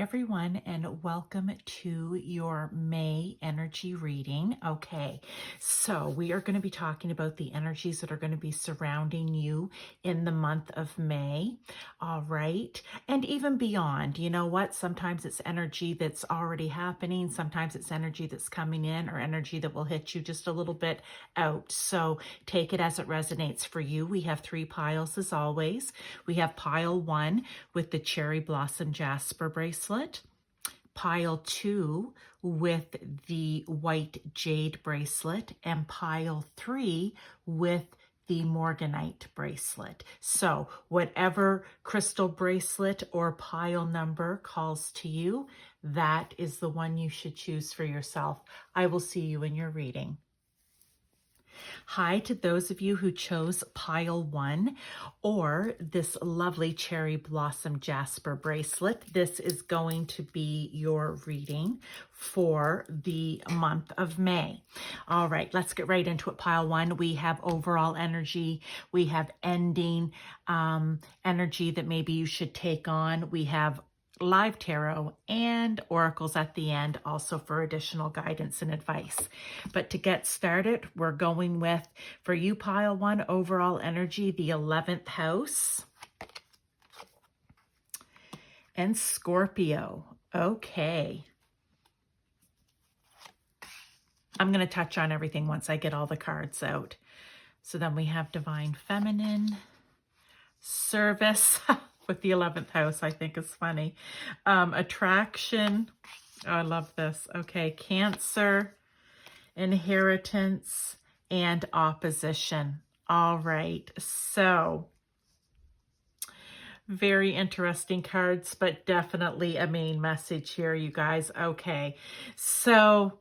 everyone, and welcome to your May energy reading. Okay, so we are going to be talking about the energies that are going to be surrounding you in the month of May. All right, and even beyond. You know what? Sometimes it's energy that's already happening, sometimes it's energy that's coming in, or energy that will hit you just a little bit out. So take it as it resonates for you. We have three piles as always. We have pile 1 with the cherry blossom Jasper bracelet, pile 2 with the white jade bracelet, and pile 3 with the Morganite bracelet. So whatever crystal bracelet or pile number calls to you, that is the one you should choose for yourself. I will see you in your reading. Hi to those of you who chose pile 1 or this lovely cherry blossom Jasper bracelet. This is going to be your reading for the month of May. All right, let's get right into it. Pile 1, we have overall energy. We have ending energy that maybe you should take on. We have live tarot and oracles at the end, also for additional guidance and advice. But to get started, we're going with, for you pile 1, overall energy, the 11th house and Scorpio. Okay. I'm going to touch on everything once I get all the cards out. So then we have divine feminine, service, with the 11th house, I think is funny. Attraction. Oh, I love this. Okay. Cancer, inheritance, and opposition. All right. So very interesting cards, but definitely a main message here, you guys. Okay. So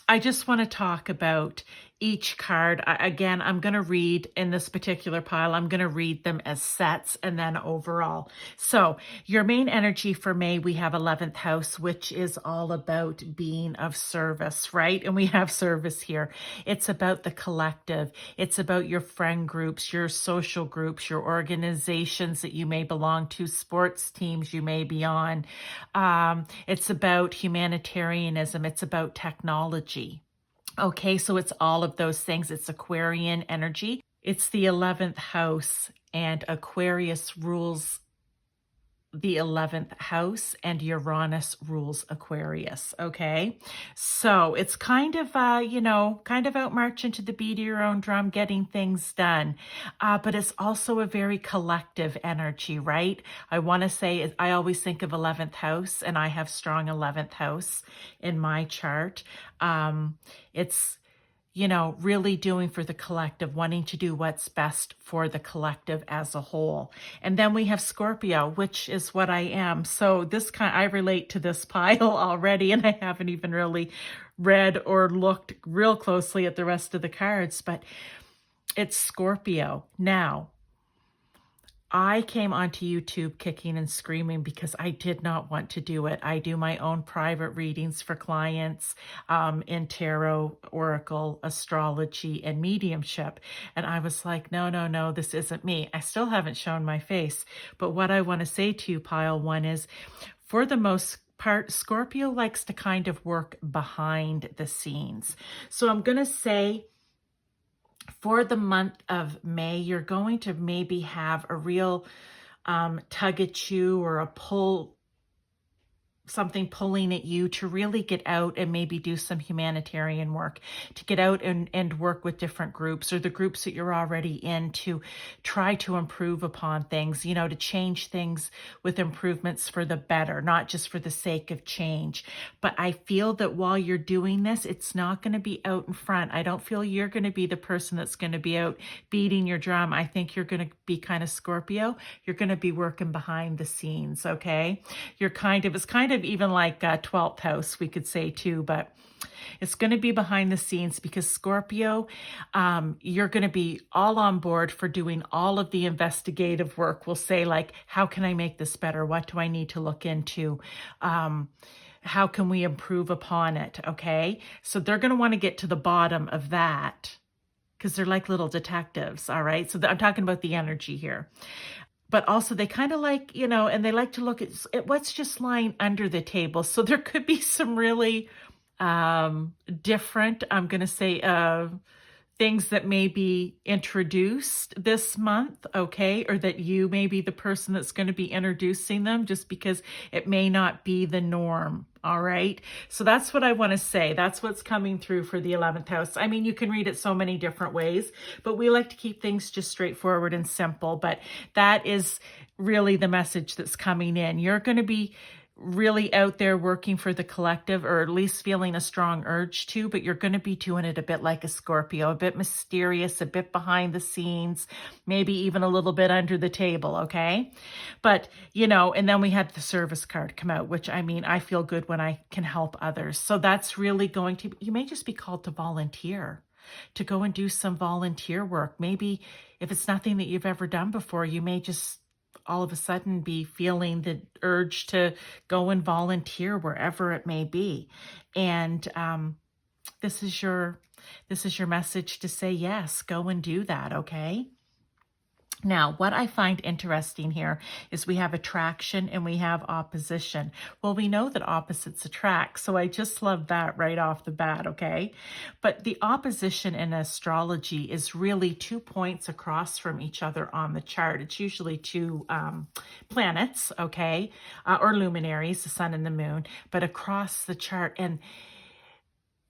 I just want to talk about each card. Again, I'm going to read in this particular pile, I'm going to read them as sets and then overall. So your main energy for May, we have 11th house, which is all about being of service, right? And we have service here. It's about the collective. It's about your friend groups, your social groups, your organizations that you may belong to, sports teams you may be on. It's about humanitarianism. It's about technology. Okay, so it's all of those things. It's Aquarian energy. It's the 11th house, and Aquarius rules the 11th house, and Uranus rules Aquarius. Okay, so it's kind of, kind of out marching to the beat of your own drum, getting things done. But it's also a very collective energy, right? I want to say, I always think of 11th house, and I have strong 11th house in my chart. It's, really doing for the collective, wanting to do what's best for the collective as a whole. And then we have Scorpio, which is what I am. So I relate to this pile already, and I haven't even really read or looked real closely at the rest of the cards, but it's Scorpio. Now, I came onto YouTube kicking and screaming because I did not want to do it. I do my own private readings for clients in tarot, oracle, astrology, and mediumship. And I was like, no, this isn't me. I still haven't shown my face. But what I want to say to you, pile 1, is for the most part, Scorpio likes to kind of work behind the scenes. So I'm going to say, for the month of May, you're going to maybe have a real tug at you, or a pull, something pulling at you to really get out and maybe do some humanitarian work, to get out and work with different groups, or the groups that you're already in, to try to improve upon things, to change things with improvements for the better, not just for the sake of change. But I feel that while you're doing this, it's not going to be out in front. I don't feel you're going to be the person that's going to be out beating your drum. I think you're going to be kind of Scorpio. You're going to be working behind the scenes. Okay. It's kind of even like 12th house, we could say too, but it's going to be behind the scenes, because Scorpio, you're going to be all on board for doing all of the investigative work. We'll say, like, how can I make this better? What do I need to look into? How can we improve upon it? Okay. So they're going to want to get to the bottom of that, because they're like little detectives. All right. So I'm talking about the energy here. but also they kind of like, and they like to look at what's just lying under the table. So there could be some really different, I'm going to say, things that may be introduced this month, okay? Or that you may be the person that's going to be introducing them, just because it may not be the norm, all right? So that's what I want to say. That's what's coming through for the 11th house. I mean, you can read it so many different ways, but we like to keep things just straightforward and simple. But that is really the message that's coming in. You're going to be really out there working for the collective, or at least feeling a strong urge to, but you're going to be doing it a bit like a Scorpio, a bit mysterious, a bit behind the scenes, maybe even a little bit under the table, okay? But, and then we had the service card come out, which, I mean, I feel good when I can help others. So that's really going to, you may just be called to volunteer, to go and do some volunteer work. Maybe if it's nothing that you've ever done before, you may just all of a sudden be feeling the urge to go and volunteer wherever it may be. And this is your message to say, yes, go and do that, okay? Now, what I find interesting here is we have attraction and we have opposition. Well, we know that opposites attract, so I just love that right off the bat, okay? But the opposition in astrology is really 2 points across from each other on the chart. It's usually 2 planets, okay? Or luminaries, the sun and the moon, but across the chart. And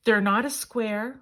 they're not a square,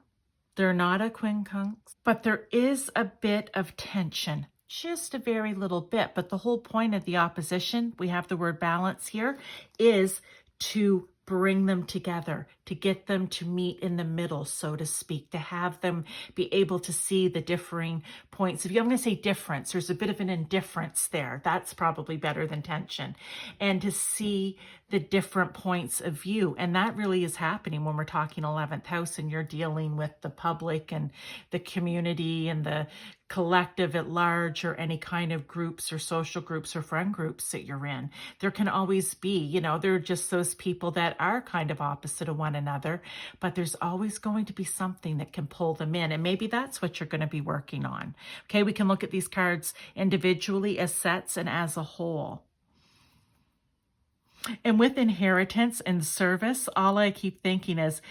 they're not a quincunx, but there is a bit of tension. Just a very little bit, but the whole point of the opposition, we have the word balance here, is to bring them together, to get them to meet in the middle, so to speak, to have them be able to see the differing points of view. I'm going to say difference. There's a bit of an indifference there. That's probably better than tension. And to see the different points of view. And that really is happening when we're talking 11th house and you're dealing with the public and the community and the collective at large, or any kind of groups or social groups or friend groups that you're in. There can always be, there are just those people that are kind of opposite of one another, but there's always going to be something that can pull them in. And maybe that's what you're going to be working on. Okay, we can look at these cards individually, as sets, and as a whole. And with inheritance and service, all I keep thinking is,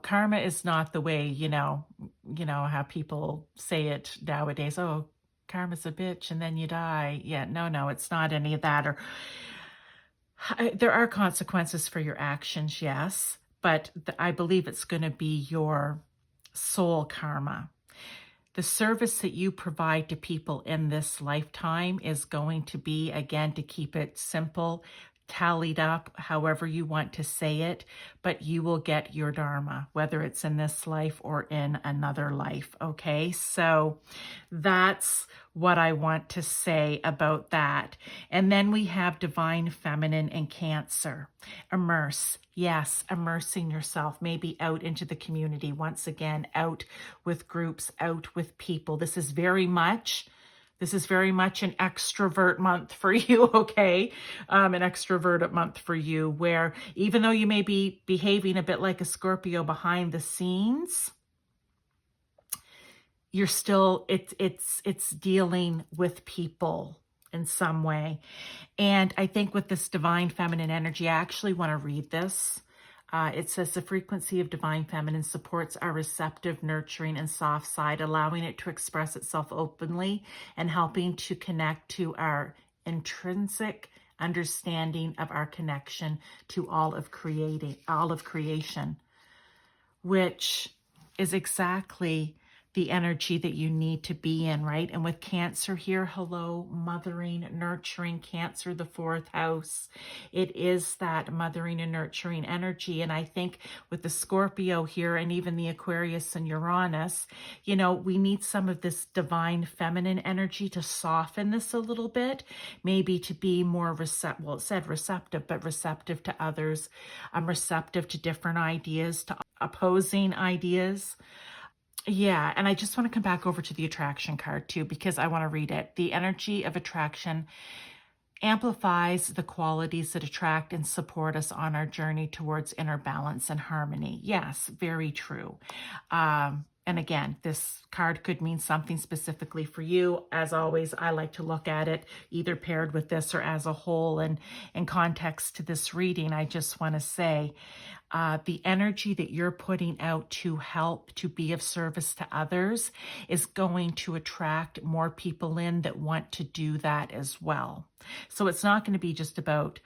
karma is not the way, how people say it nowadays. Oh, karma's a bitch and then you die. Yeah, no, it's not any of that. Or there are consequences for your actions, yes, but I believe it's going to be your soul karma. The service that you provide to people in this lifetime is going to be, again, to keep it simple, tallied up, however you want to say it, but you will get your dharma, whether it's in this life or in another life, okay? So that's what I want to say about that. And then we have divine feminine and Cancer. Immerse. Yes, immersing yourself, maybe out into the community, once again, out with groups, out with people. This is very much an extrovert month for you, okay? An extroverted month for you, where even though you may be behaving a bit like a Scorpio behind the scenes, you're still, it's dealing with people in some way. And I think with this divine feminine energy, I actually want to read this. It says the frequency of divine feminine supports our receptive, nurturing, and soft side, allowing it to express itself openly and helping to connect to our intrinsic understanding of our connection to all of creation, which is exactly the energy that you need to be in, right? And with Cancer here, hello, mothering, nurturing, Cancer, the 4th house. It is that mothering and nurturing energy. And I think with the Scorpio here and even the Aquarius and Uranus, we need some of this divine feminine energy to soften this a little bit, maybe to be more receptive. Well, it said receptive, but receptive to others. I'm receptive to different ideas, to opposing ideas. Yeah, and I just want to come back over to the attraction card too, because I want to read it. The energy of attraction amplifies the qualities that attract and support us on our journey towards inner balance and harmony. Yes, very true. And And again, this card could mean something specifically for you. As always, I like to look at it either paired with this or as a whole. And in context to this reading, I just want to say the energy that you're putting out to help, to be of service to others, is going to attract more people in that want to do that as well. So it's not going to be just about,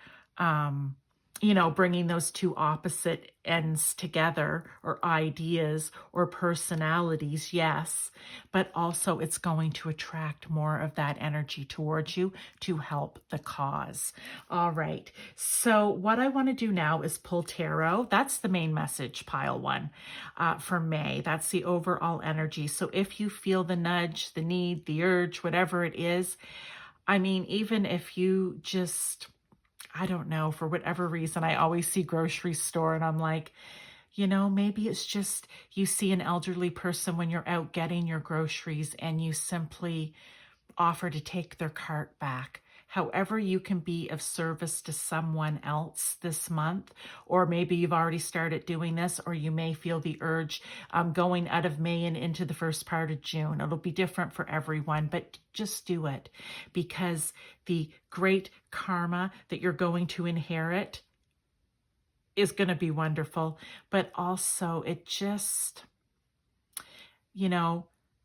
bringing those two opposite ends together, or ideas or personalities, yes, but also it's going to attract more of that energy towards you to help the cause. All right, so what I want to do now is pull tarot. That's the main message, pile one, for May. That's the overall energy. So if you feel the nudge, the need, the urge, whatever it is, I mean, even if you just, I don't know, for whatever reason, I always see grocery store and I'm like, maybe it's just you see an elderly person when you're out getting your groceries and you simply offer to take their cart back. However you can be of service to someone else this month, or maybe you've already started doing this, or you may feel the urge going out of May and into the first part of June. It'll be different for everyone, but just do it, because the great karma that you're going to inherit is going to be wonderful. But also it just,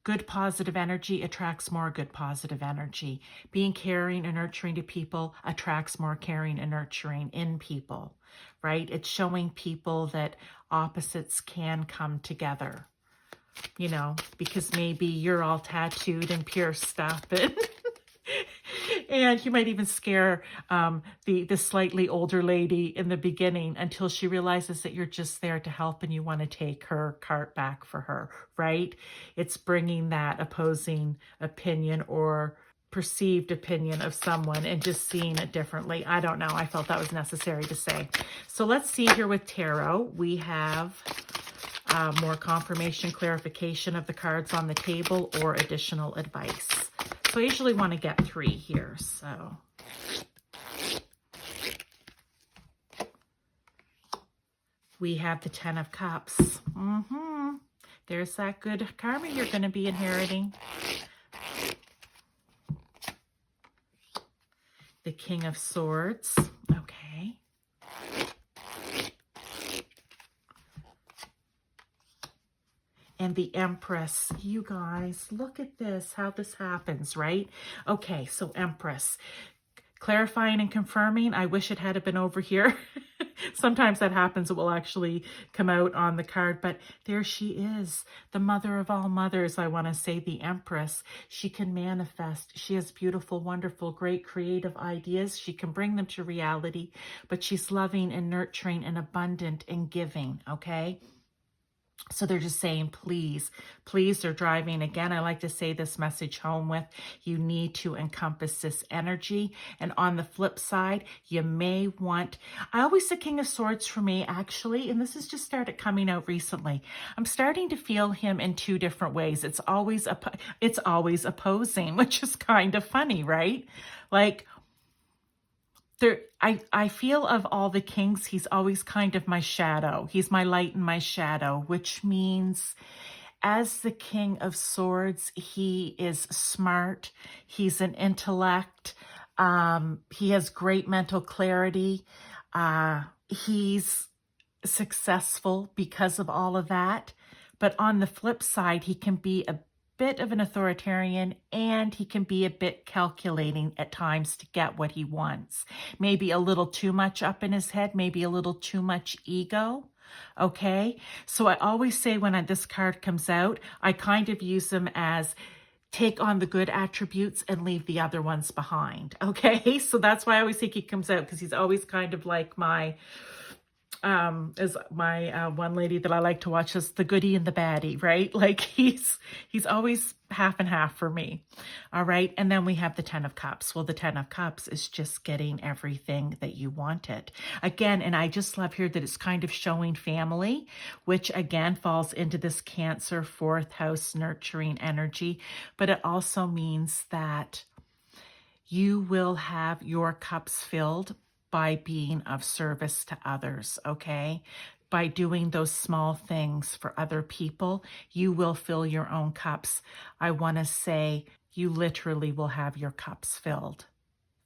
good positive energy attracts more good positive energy. Being caring and nurturing to people attracts more caring and nurturing in people, right? It's showing people that opposites can come together, because maybe you're all tattooed and pierced up and you might even scare the slightly older lady in the beginning until she realizes that you're just there to help and you want to take her cart back for her, right? It's bringing that opposing opinion or perceived opinion of someone and just seeing it differently. I don't know. I felt that was necessary to say. So let's see here with tarot. We have more confirmation, clarification of the cards on the table, or additional advice. So I usually want to get 3 here, so. We have the 10 of Cups. There's that good karma you're going to be inheriting. The King of Swords. Okay. And the Empress. You guys, look at this, how this happens, right? Okay, so Empress. Clarifying and confirming. I wish it had been over here. Sometimes that happens. It will actually come out on the card. But there she is, the mother of all mothers. I want to say the Empress. She can manifest. She has beautiful, wonderful, great creative ideas. She can bring them to reality. But she's loving and nurturing and abundant and giving, okay? So they're just saying, please, they're driving. Again, I like to say this message home with, you need to encompass this energy. And on the flip side, you may want, I always say King of Swords for me, actually, and this has just started coming out recently. I'm starting to feel him in 2 different ways. It's always opposing, which is kind of funny, right? Like, I feel of all the kings, he's always kind of my shadow. He's my light and my shadow, which means as the King of Swords, he is smart. He's an intellect. He has great mental clarity. He's successful because of all of that. But on the flip side, he can be a bit of an authoritarian, and he can be a bit calculating at times to get what he wants. Maybe a little too much up in his head, maybe a little too much ego. Okay, so I always say when this card comes out, I kind of use them as take on the good attributes and leave the other ones behind. Okay, so that's why I always think he comes out, because he's always kind of like my is my one lady that I like to watch is the goodie and the baddie, right? Like he's always half and half for me. All right. And then we have the 10 of Cups. Well, the 10 of Cups is just getting everything that you wanted. Again, and I just love here that it's kind of showing family, which again falls into this Cancer 4th house nurturing energy. But it also means that you will have your cups filled by being of service to others, okay? by doing those small things for other people, you will fill your own cups. I want to say you literally will have your cups filled,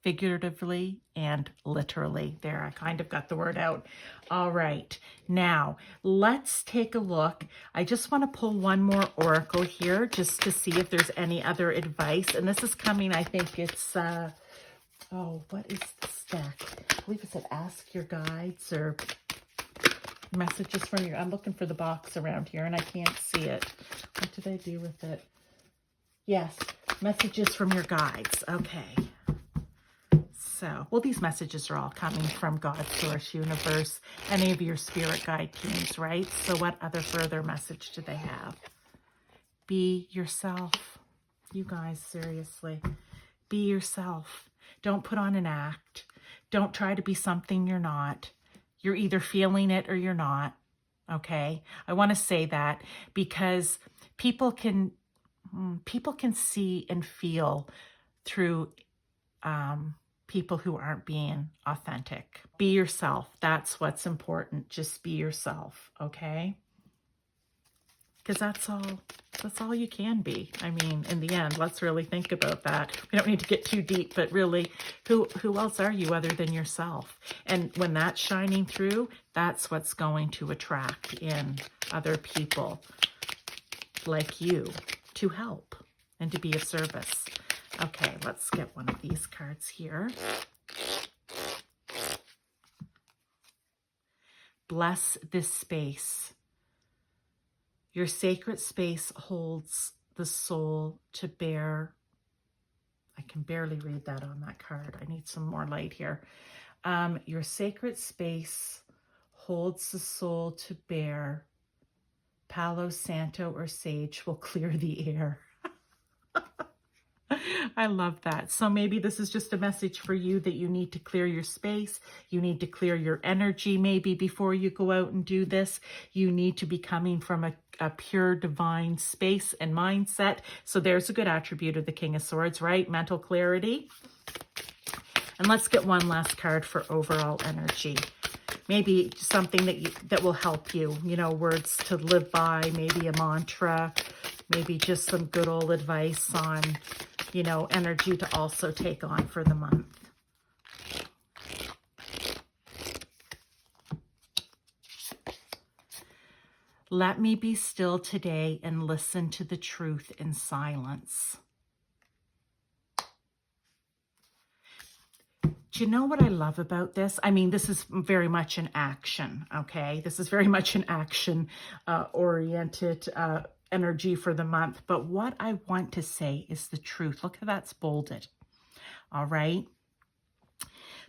figuratively and literally. There, I kind of got the word out. All right, now let's take a look. I just want to pull one more oracle here just to see if there's any other advice. And this is coming, I think it's, oh, what is this deck? I believe it said Ask Your Guides or Messages from Your, I'm looking for the box around here and I can't see it. What did I do with it? Yes, Messages from Your Guides. Okay. So, well, these messages are all coming from God, Source, Universe, any of your spirit guide teams, right? So what other further message do they have? Be yourself. You guys, seriously. Be yourself. Don't put on an act. Don't try to be something you're not. You're either feeling it or you're not, okay? I want to say that because people can see and feel through people who aren't being authentic. Be yourself. That's what's important. Just be yourself, okay? Because that's all you can be. I mean, in the end, let's really think about that. We don't need to get too deep, but really, who else are you other than yourself? And when that's shining through, that's what's going to attract in other people like you to help and to be of service. Okay, let's get one of these cards here. Bless this space. Your sacred space holds the soul to bear. I can barely read that on that card. I need some more light here. Your sacred space holds the soul to bear. Palo Santo or sage will clear the air. I love that. So maybe this is just a message for you that you need to clear your space. You need to clear your energy maybe before you go out and do this. You need to be coming from a pure divine space and mindset. So there's a good attribute of the King of Swords, right? Mental clarity. And let's get one last card for overall energy. Maybe something that will help you, you know, words to live by, maybe a mantra, maybe just some good old advice on, you know, energy to also take on for the month. Let me be still today and listen to the truth in silence. Do you know what I love about this? I mean, this is very much an action, okay? This is very much an action-oriented energy for the month. But what I want to say is the truth. Look how that's bolded, all right?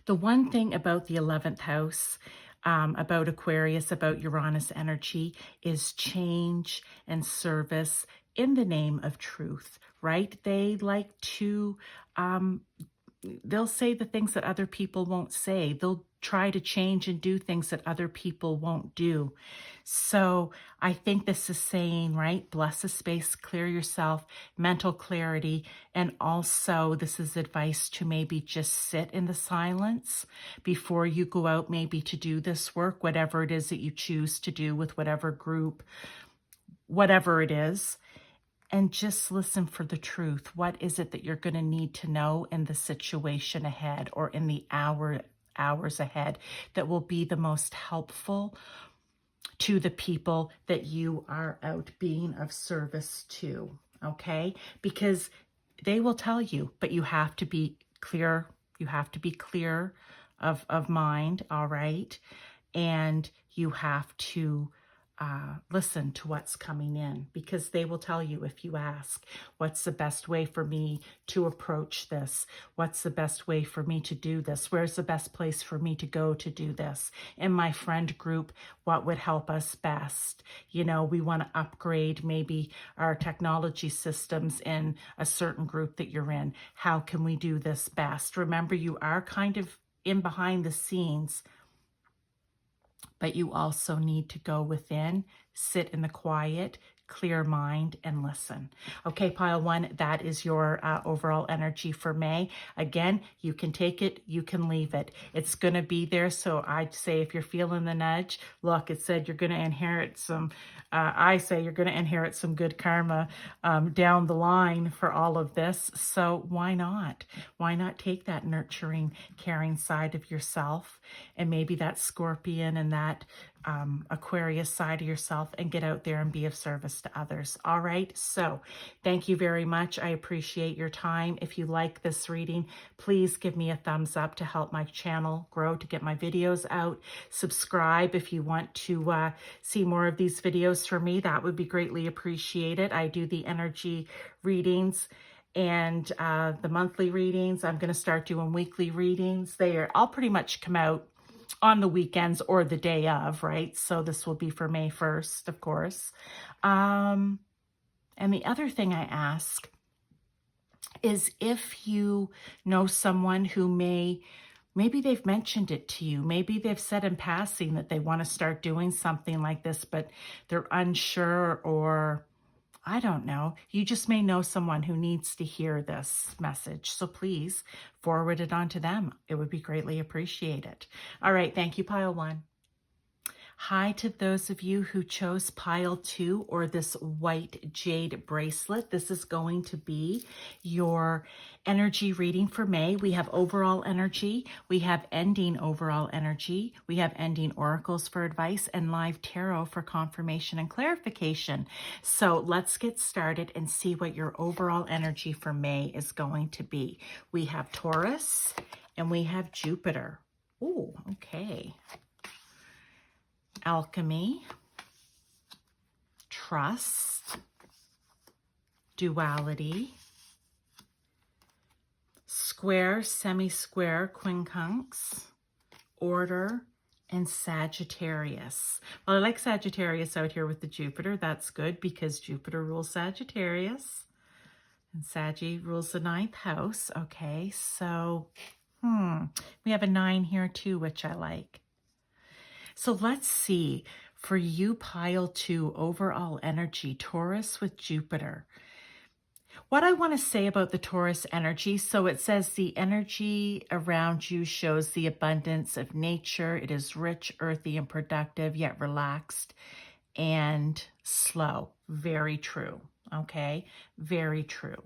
The one thing about the 11th house, about Aquarius, about Uranus energy, is change and service in the name of truth, right? They like to... they'll say the things that other people won't say. They'll try to change and do things that other people won't do. So I think this is saying, right, bless the space, clear yourself, mental clarity, and also this is advice to maybe just sit in the silence before you go out maybe to do this work, whatever it is that you choose to do with whatever group, whatever it is. And just listen for the truth. What is it that you're going to need to know in the situation ahead or in the hours ahead that will be the most helpful to the people that you are out being of service to, okay? Because they will tell you, but you have to be clear. You have to be clear of mind, all right? And you have to listen to what's coming in, because they will tell you if you ask, what's the best way for me to approach this? What's the best way for me to do this? Where's the best place for me to go to do this? In my friend group, what would help us best? You know, we want to upgrade maybe our technology systems in a certain group that you're in. How can we do this best? Remember, you are kind of in behind the scenes but you also need to go within, sit in the quiet, clear mind, and listen. Okay, pile one, that is your overall energy for May. Again, you can take it, you can leave it. It's going to be there. So I'd say if you're feeling the nudge, look, it said you're going to inherit some, I say you're going to inherit some good karma down the line for all of this. So why not? Why not take that nurturing, caring side of yourself and maybe that Scorpion and that Aquarius side of yourself and get out there and be of service to others. All right. So thank you very much. I appreciate your time. If you like this reading, please give me a thumbs up to help my channel grow, to get my videos out. Subscribe if you want to see more of these videos from me. That would be greatly appreciated. I do the energy readings and the monthly readings. I'm going to start doing weekly readings. I'll pretty much come out on the weekends or the day of, right? So this will be for May 1st, of course. And the other thing I ask is if you know someone who maybe they've mentioned it to you, maybe they've said in passing that they want to start doing something like this, but they're unsure, or I don't know. You just may know someone who needs to hear this message. So please forward it on to them. It would be greatly appreciated. All right. Thank you, pile one. Hi to those of you who chose pile two or this white jade bracelet. This is going to be your energy reading for May. We have overall energy. We have ending overall energy. We have ending oracles for advice and live tarot for confirmation and clarification. So let's get started and see what your overall energy for May is going to be. We have Taurus and we have Jupiter. Oh, okay. Alchemy, trust, duality, square, semi-square, quincunx, order, and Sagittarius. Well, I like Sagittarius out here with the Jupiter. That's good because Jupiter rules Sagittarius and Saggy rules the 9th house. Okay, so we have a 9 here too, which I like. So let's see, for you, pile two, overall energy, Taurus with Jupiter. What I want to say about the Taurus energy, so it says the energy around you shows the abundance of nature. It is rich, earthy, and productive, yet relaxed and slow. Very true. Okay, very true.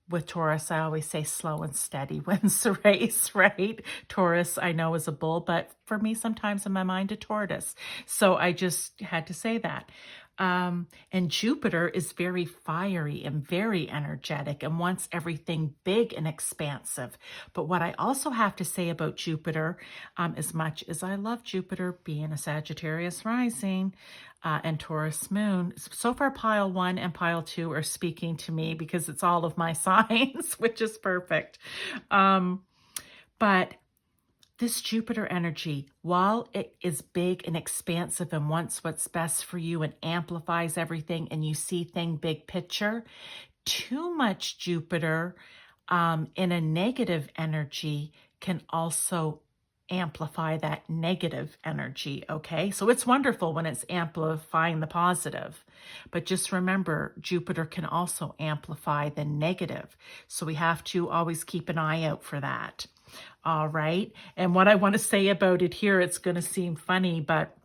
With Taurus, I always say slow and steady wins the race, right? Taurus, I know, is a bull, but for me, sometimes in my mind, a tortoise. So I just had to say that. And Jupiter is very fiery and very energetic and wants everything big and expansive. But what I also have to say about Jupiter, as much as I love Jupiter being a Sagittarius rising and Taurus moon, so far pile one and pile two are speaking to me because it's all of my signs, which is perfect. But this Jupiter energy, while it is big and expansive and wants what's best for you and amplifies everything and you see things big picture, too much Jupiter in a negative energy can also amplify that negative energy, okay? So it's wonderful when it's amplifying the positive, but just remember, Jupiter can also amplify the negative. So we have to always keep an eye out for that. All right. And what I want to say about it here, it's going to seem funny, but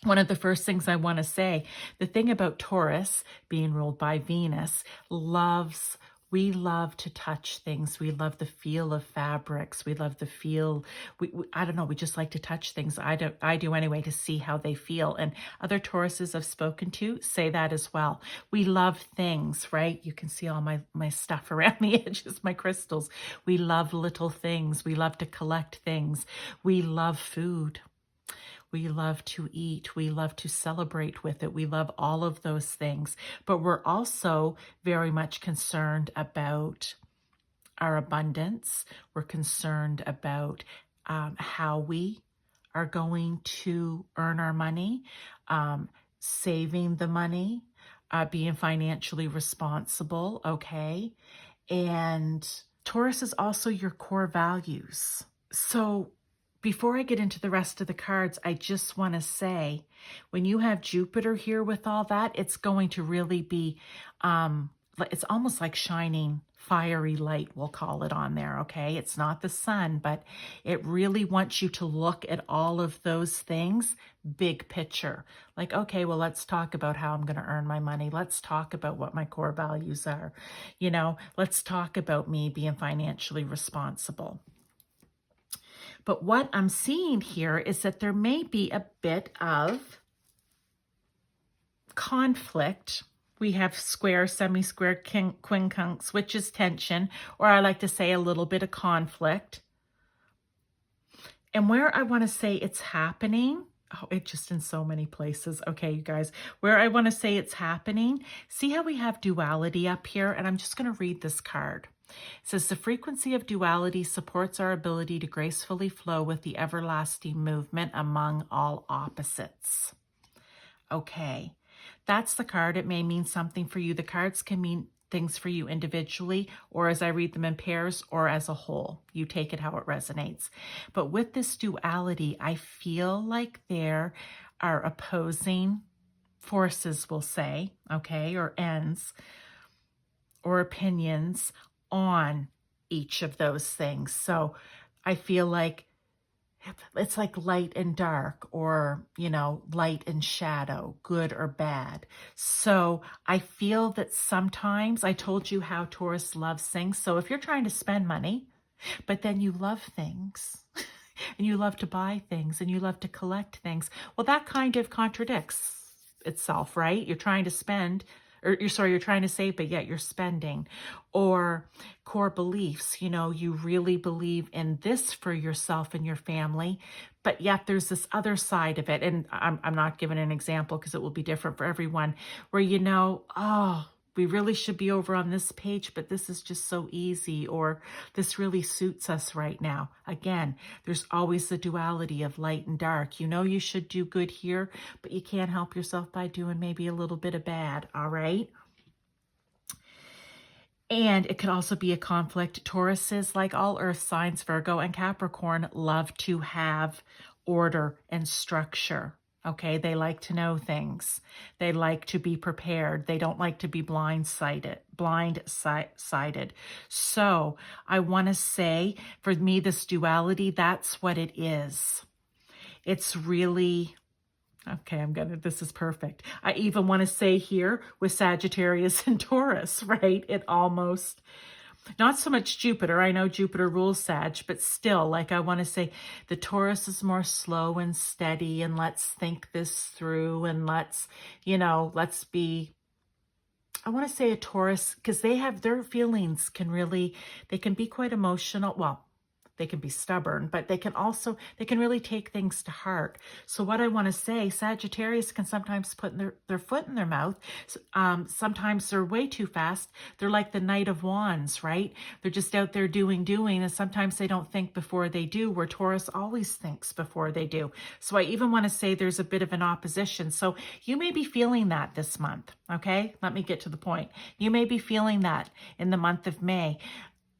one of the first things I want to say, the thing about Taurus being ruled by Venus, we love to touch things. We love the feel of fabrics. We love the feel, I don't know, we just like to touch things. I do anyway, to see how they feel. And other Tauruses I've spoken to say that as well. We love things, right? You can see all my stuff around the edges, my crystals. We love little things. We love to collect things. We love food. We love to eat. We love to celebrate with it. We love all of those things. But we're also very much concerned about our abundance. We're concerned about how we are going to earn our money, saving the money, being financially responsible, okay? And Taurus is also your core values. So before I get into the rest of the cards, I just want to say, when you have Jupiter here with all that, it's going to really be, it's almost like shining fiery light, we'll call it on there, okay? It's not the sun, but it really wants you to look at all of those things, big picture. Like, okay, well, let's talk about how I'm going to earn my money. Let's talk about what my core values are. You know, let's talk about me being financially responsible. But what I'm seeing here is that there may be a bit of conflict. We have square, semi-square, quincunx, which is tension, or I like to say a little bit of conflict. And where I want to say it's happening, oh, it's just in so many places. Okay, you guys, where I want to say it's happening, see how we have duality up here? And I'm just going to read this card. It says, the frequency of duality supports our ability to gracefully flow with the everlasting movement among all opposites. Okay, that's the card. It may mean something for you. The cards can mean things for you individually, or as I read them in pairs, or as a whole. You take it how it resonates. But with this duality, I feel like there are opposing forces, we'll say, okay, or ends, or opinions on each of those things. So I feel like it's like light and dark, or, you know, light and shadow, good or bad. So I feel that sometimes, I told you how Taurus loves things. So if you're trying to spend money, but then you love things and you love to buy things and you love to collect things, well, that kind of contradicts itself, right? You're trying to spend, or you're trying to save, but yet you're spending. Or core beliefs, you know, you really believe in this for yourself and your family, but yet there's this other side of it. And I'm not giving an example because it will be different for everyone, where, you know, oh, we really should be over on this page, but this is just so easy, or this really suits us right now. Again, there's always the duality of light and dark. You know, you should do good here, but you can't help yourself by doing maybe a little bit of bad, all right? And it could also be a conflict. Tauruses, like all earth signs, Virgo and Capricorn, love to have order and structure. Okay, they like to know things. They like to be prepared. They don't like to be blindsided. So I want to say, for me, this duality, that's what it is. It's really, okay, this is perfect. I even want to say here with Sagittarius and Taurus, right? It almost, not so much Jupiter. I know Jupiter rules Sag, but still, like, I want to say the Taurus is more slow and steady, and let's think this through, and let's, you know, let's be, I want to say a Taurus, because they have, their feelings can really, they can be quite emotional. Well, they can be stubborn, but they can really take things to heart. So what I want to say, Sagittarius can sometimes put their foot in their mouth. Sometimes they're way too fast. They're like the Knight of Wands, right? They're just out there doing, and sometimes they don't think before they do, where Taurus always thinks before they do. So I even want to say there's a bit of an opposition. So you may be feeling that this month, okay? Let me get to the point. You may be feeling that in the month of May,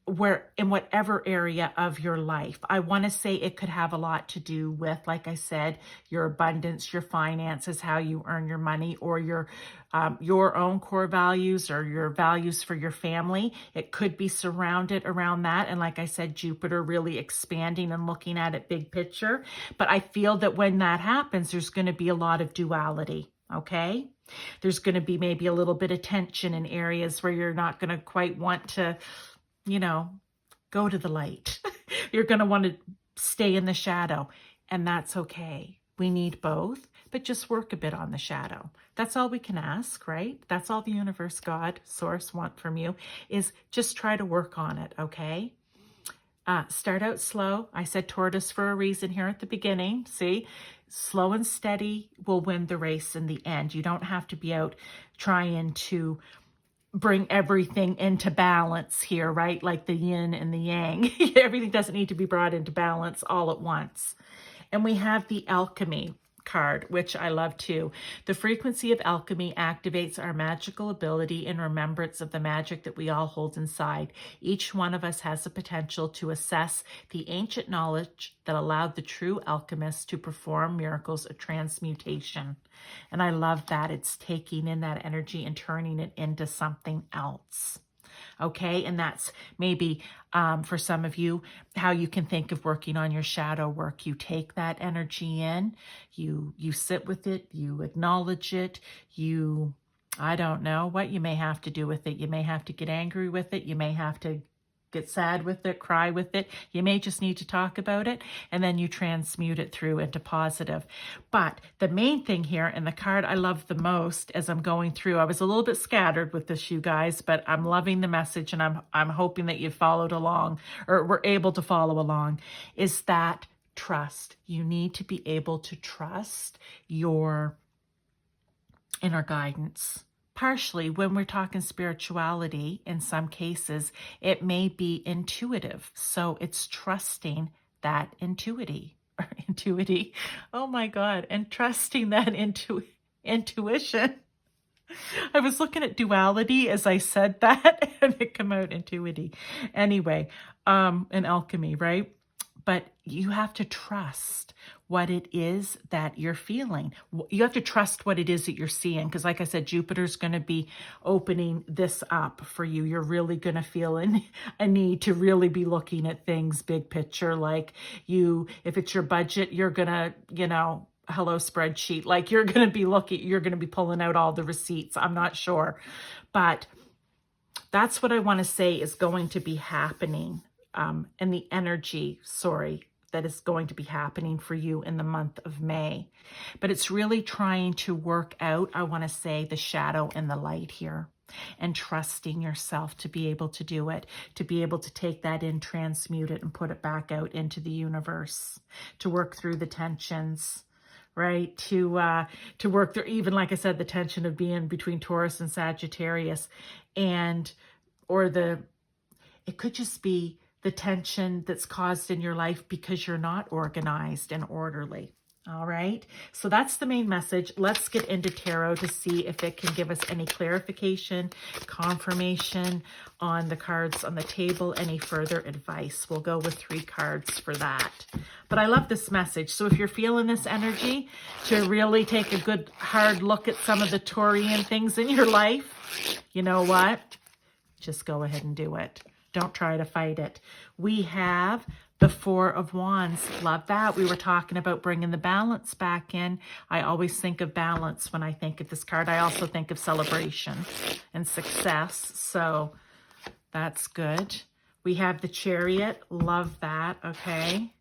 where in whatever area of your life. I want to say it could have a lot to do with, like I said, your abundance, your finances, how you earn your money, or your own core values, or your values for your family. It could be surrounded around that. And like I said, Jupiter really expanding and looking at it big picture. But I feel that when that happens, there's going to be a lot of duality, okay? There's going to be maybe a little bit of tension in areas where you're not going to quite want to, you know, go to the light. You're going to want to stay in the shadow, and that's okay. We need both, but just work a bit on the shadow. That's all we can ask, right? That's all the universe, God, source want from you, is just try to work on it, okay? Start out slow. I said tortoise for a reason here at the beginning. See, slow and steady will win the race in the end. You don't have to be out trying to bring everything into balance here, right? Like the yin and the yang. Everything doesn't need to be brought into balance all at once. And we have the alchemy card, which I love too. The frequency of alchemy activates our magical ability in remembrance of the magic that we all hold inside. Each one of us has the potential to assess the ancient knowledge that allowed the true alchemists to perform miracles of transmutation. And I love that. It's taking in that energy and turning it into something else. Okay, and that's maybe for some of you how you can think of working on your shadow work. You take that energy in, you sit with it, you acknowledge it, I don't know what you may have to do with it. You may have to get angry with it. You may have to get sad with it, cry with it. You may just need to talk about it, and then you transmute it through into positive. But the main thing here, and the card I love the most as I'm going through, I was a little bit scattered with this, you guys, but I'm loving the message, and I'm hoping that you followed along or were able to follow along, is that trust. You need to be able to trust your inner guidance. Partially, when we're talking spirituality, in some cases, it may be intuitive. So it's trusting that intuitivity. Oh my God. And trusting that intuition. I was looking at duality as I said that, and it came out intuity. Anyway, in alchemy, right? But you have to trust what it is that you're feeling. You have to trust what it is that you're seeing. Because like I said, Jupiter's going to be opening this up for you. You're really going to feel a need to really be looking at things big picture. Like if it's your budget, you're going to, hello spreadsheet. Like you're going to be pulling out all the receipts. I'm not sure. But that's what I want to say is going to be happening. And the energy, that is going to be happening for you in the month of May. But it's really trying to work out, I want to say, the shadow and the light here, and trusting yourself to be able to do it, to be able to take that in, transmute it, and put it back out into the universe, to work through the tensions, right? To work through, even like I said, the tension of being between Taurus and Sagittarius, it could just be the tension that's caused in your life because you're not organized and orderly. All right. So that's the main message. Let's get into tarot to see if it can give us any clarification, confirmation on the cards on the table, any further advice. We'll go with 3 cards for that. But I love this message. So if you're feeling this energy to really take a good hard look at some of the Taurian things in your life, you know what? Just go ahead and do it. Don't try to fight it. We have the 4 of Wands. Love that. We were talking about bringing the balance back in. I always think of balance when I think of this card. I also think of celebration and success. So that's good. We have the Chariot. Love that. Okay.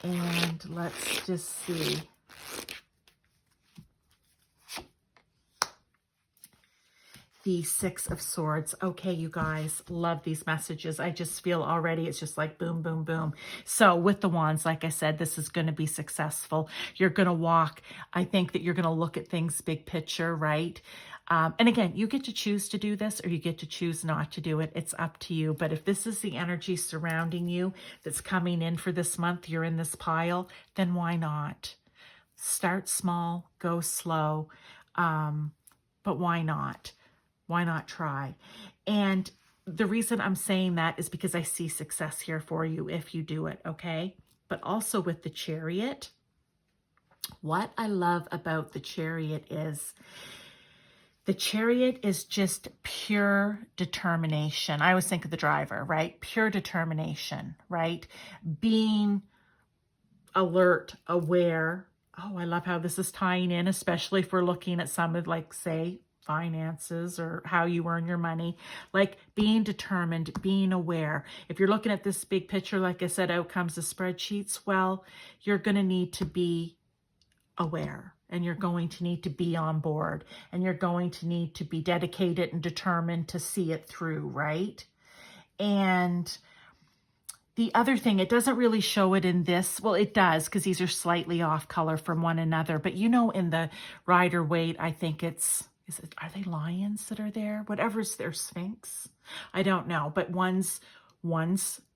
And let's just see. The 6 of Swords. Okay, you guys, love these messages. I just feel already it's just like boom, boom, boom. So with the Wands, like I said, this is going to be successful. You're going to walk. I think that you're going to look at things big picture, right? And again, you get to choose to do this or you get to choose not to do it. It's up to you. But if this is the energy surrounding you that's coming in for this month, you're in this pile, then why not? Start small, go slow. But why not? Why not try? And the reason I'm saying that is because I see success here for you if you do it, okay? But also with the Chariot, what I love about the Chariot is just pure determination. I always think of the driver, right? Pure determination, right? Being alert, aware. Oh, I love how this is tying in, especially if we're looking at some of, like, say, finances or how you earn your money, like being determined, being aware. If you're looking at this big picture, like I said, outcomes of spreadsheets, well, you're going to need to be aware and you're going to need to be on board and you're going to need to be dedicated and determined to see it through, right? And the other thing, it doesn't really show it in this. Well, it does because these are slightly off color from one another. But in the Rider-Waite, I think are they lions that are there? Whatever's their Sphinx? I don't know. But one's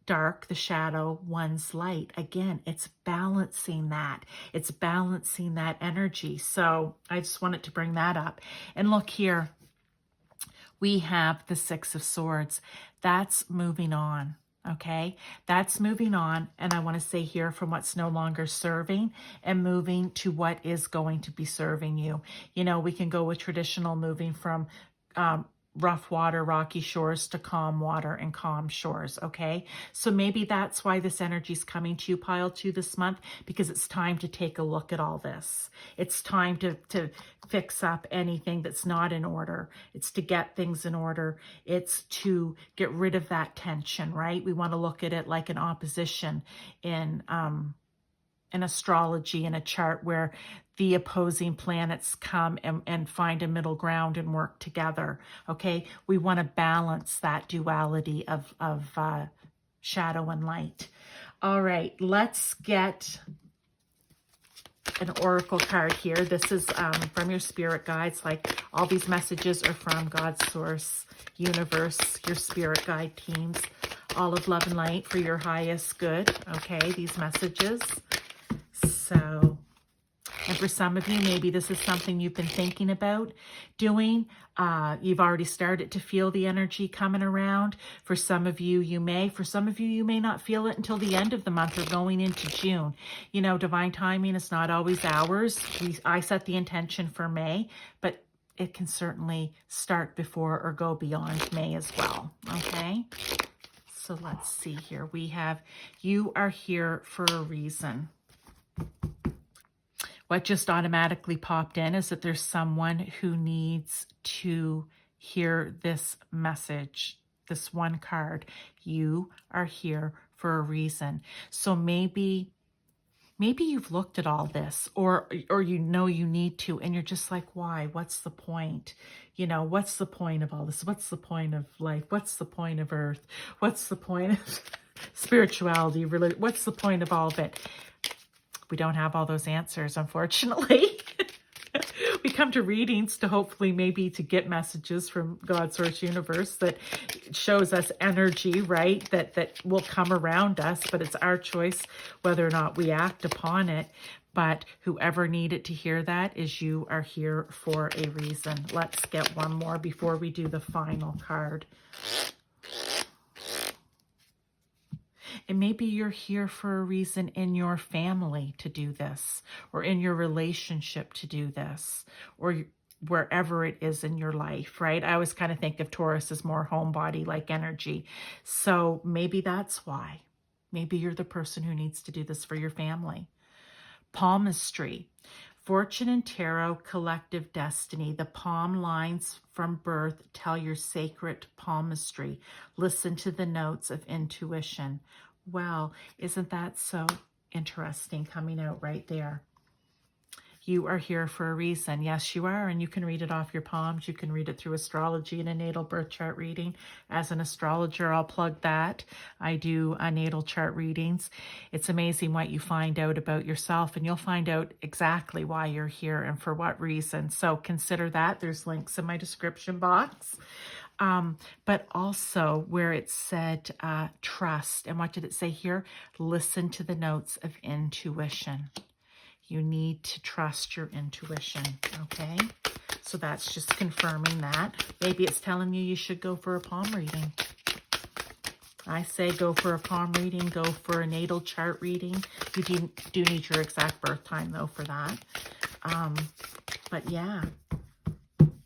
dark, the shadow, one's light. Again, it's balancing that. It's balancing that energy. So I just wanted to bring that up. And look here, we have the Six of Swords. That's moving on. Okay, that's moving on. And I want to say here, from what's no longer serving and moving to what is going to be serving you. You know, we can go with traditional, moving from rough water, rocky shores to calm water and calm shores. Okay, so maybe that's why this energy is coming to you, pile 2, this month, because it's time to take a look at all this. It's time to fix up anything that's not in order. It's to get things in order. It's to get rid of that tension, right? We want to look at it like an opposition in astrology, in a chart where the opposing planets come and find a middle ground and work together. Okay, we want to balance that duality of shadow and light. All right, let's get an oracle card here. This is from your spirit guides. Like, all these messages are from God's source, universe, your spirit guide teams, all of love and light for your highest good. Okay, these messages. So, and for some of you, maybe this is something you've been thinking about doing. You've already started to feel the energy coming around. For some of you, you may. For some of you, you may not feel it until the end of the month or going into June. You know, divine timing is not always ours. I set the intention for May, but it can certainly start before or go beyond May as well. Okay? So let's see here. We have, you are here for a reason. What just automatically popped in is that there's someone who needs to hear this message, this one card. You are here for a reason. So maybe you've looked at all this, or you know you need to, and you're just like, why? What's the point? You know, what's the point of all this? What's the point of life? What's the point of earth? What's the point of spirituality? What's the point of all of it? We don't have all those answers, unfortunately. We come to readings to hopefully maybe to get messages from God's source universe that shows us energy, right? That will come around us, but it's our choice whether or not we act upon it. But whoever needed to hear that is, you are here for a reason. Let's get one more before we do the final card. And maybe you're here for a reason in your family to do this, or in your relationship to do this, or wherever it is in your life, right? I always kind of think of Taurus as more homebody-like energy. So maybe that's why. Maybe you're the person who needs to do this for your family. Palmistry. Fortune and Tarot, collective destiny. The palm lines from birth tell your sacred palmistry. Listen to the notes of intuition. Well, isn't that so interesting coming out right there? You are here for a reason. Yes, you are. And you can read it off your palms. You can read it through astrology and a natal birth chart reading. As an astrologer, I'll plug that. I do natal chart readings. It's amazing what you find out about yourself, and you'll find out exactly why you're here and for what reason. So consider that. There's links in my description box. But also where it said trust. And what did it say here? Listen to the notes of intuition. You need to trust your intuition, okay? So that's just confirming that. Maybe it's telling you should go for a palm reading. I say go for a palm reading, go for a natal chart reading. You do need your exact birth time, though, for that. But yeah,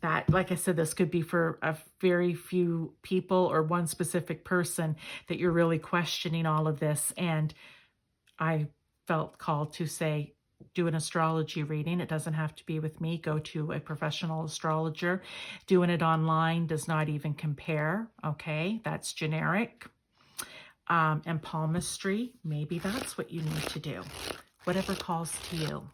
that, like I said, this could be for a very few people or one specific person that you're really questioning all of this. And I felt called to say, do an astrology reading. It doesn't have to be with me. Go to a professional astrologer. Doing it online does not even compare. Okay, that's generic. And palmistry, maybe that's what you need to do. Whatever calls to you.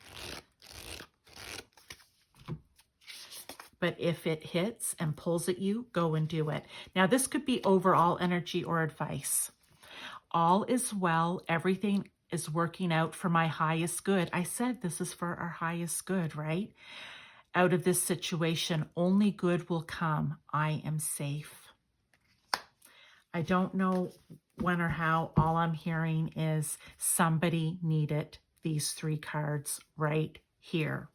But if it hits and pulls at you, go and do it. Now, this could be overall energy or advice. All is well. Everything is working out for my highest good. I said this is for our highest good, right? Out of this situation, only good will come. I am safe. I don't know when or how. All I'm hearing is somebody needed these 3 cards right here.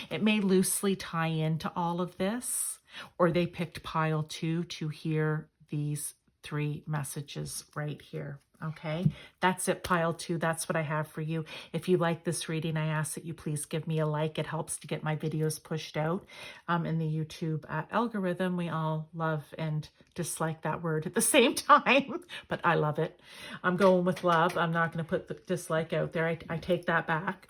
It may loosely tie into all of this, or they picked pile 2 to hear these 3 messages right here. Okay, that's it, pile 2. That's what I have for you. If you like this reading, I ask that you please give me a like. It helps to get my videos pushed out in the YouTube algorithm. We all love and dislike that word at the same time, but I love it. I'm going with love. I'm not going to put the dislike out there. I take that back.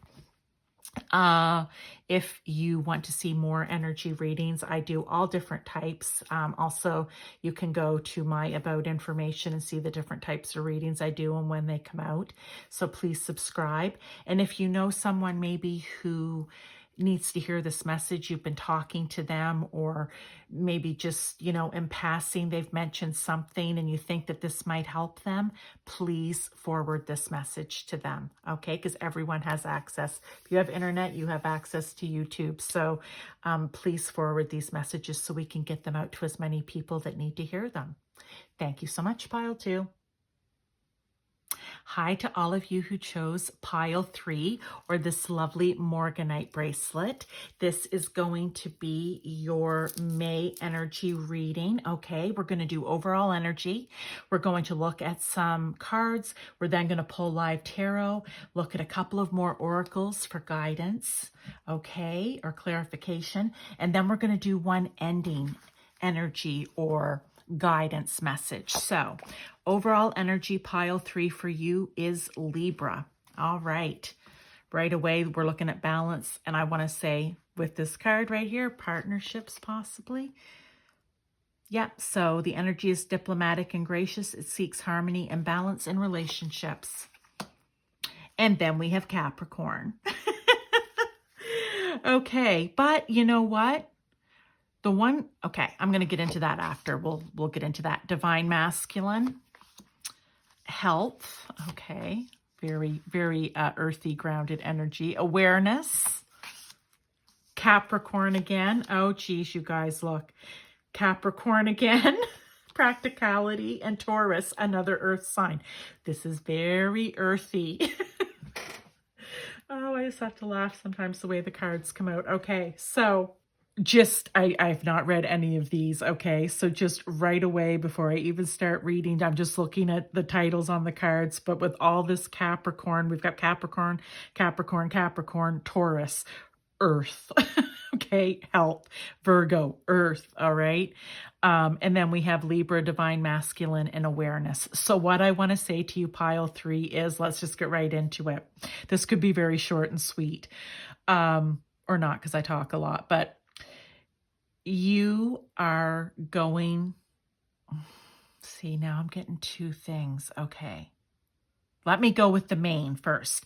If you want to see more energy readings, I do all different types. Also, you can go to my about information and see the different types of readings I do and when they come out. So please subscribe. And if you know someone maybe who needs to hear this message, you've been talking to them, or maybe just, in passing, they've mentioned something and you think that this might help them, please forward this message to them, okay? Because everyone has access. If you have internet, you have access to YouTube. So please forward these messages so we can get them out to as many people that need to hear them. Thank you so much, Pile 2. Hi to all of you who chose pile 3, or this lovely Morganite bracelet. This is going to be your May energy reading. Okay, we're going to do overall energy. We're going to look at some cards. We're then going to pull live tarot, look at a couple of more oracles for guidance, okay, or clarification. And then we're going to do one ending energy or guidance message. So overall energy, pile 3 for you is Libra. All right. Right away, we're looking at balance. And I want to say with this card right here, partnerships possibly. Yeah, so the energy is diplomatic and gracious. It seeks harmony and balance in relationships. And then we have Capricorn. Okay, but you know what? Okay, I'm going to get into that after. We'll get into that. Divine masculine, health, okay, very, very earthy, grounded energy. Awareness, Capricorn again. Oh, geez, you guys, look. Capricorn again. Practicality, and Taurus, another earth sign. This is very earthy. Oh, I just have to laugh sometimes the way the cards come out. Okay, so I've not read any of these, okay? So just right away before I even start reading, I'm just looking at the titles on the cards. But with all this Capricorn, we've got Capricorn, Capricorn, Capricorn, Taurus, Earth, okay? Health, Virgo, Earth, all right? And then we have Libra, divine masculine, and awareness. So what I want to say to you, pile 3, is let's just get right into it. This could be very short and sweet, or not, because I talk a lot, but you are going, see, now I'm getting 2 things. Okay. Let me go with the main first.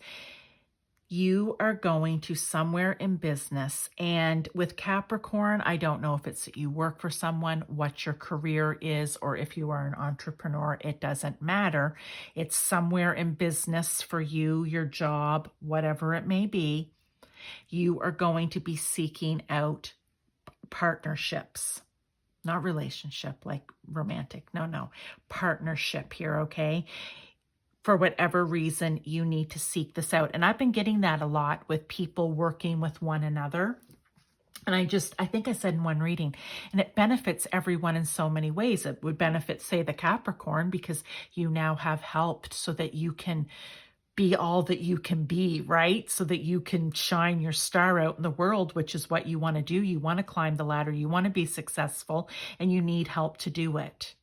You are going to somewhere in business, and with Capricorn, I don't know if it's that you work for someone, what your career is, or if you are an entrepreneur, it doesn't matter. It's somewhere in business for you, your job, whatever it may be. You are going to be seeking out partnerships, not relationship like romantic. No, partnership here, okay? For whatever reason, you need to seek this out. And I've been getting that a lot with people working with one another. And I think I said in one reading, and it benefits everyone in so many ways. It would benefit, say, the Capricorn, because you now have helped so that you can be all that you can be, right? So that you can shine your star out in the world, which is what you want to do. You want to climb the ladder, you want to be successful, and you need help to do it.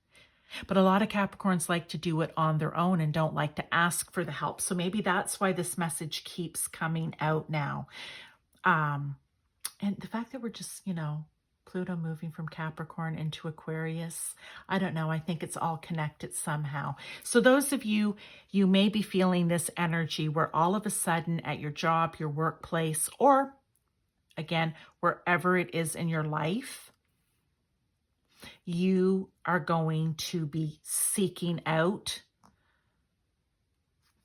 But a lot of Capricorns like to do it on their own and don't like to ask for the help. So maybe that's why this message keeps coming out now. And the fact that we're just, Pluto moving from Capricorn into Aquarius, I don't know. I think it's all connected somehow. So those of you, you may be feeling this energy where all of a sudden at your job, your workplace, or again, wherever it is in your life, you are going to be seeking out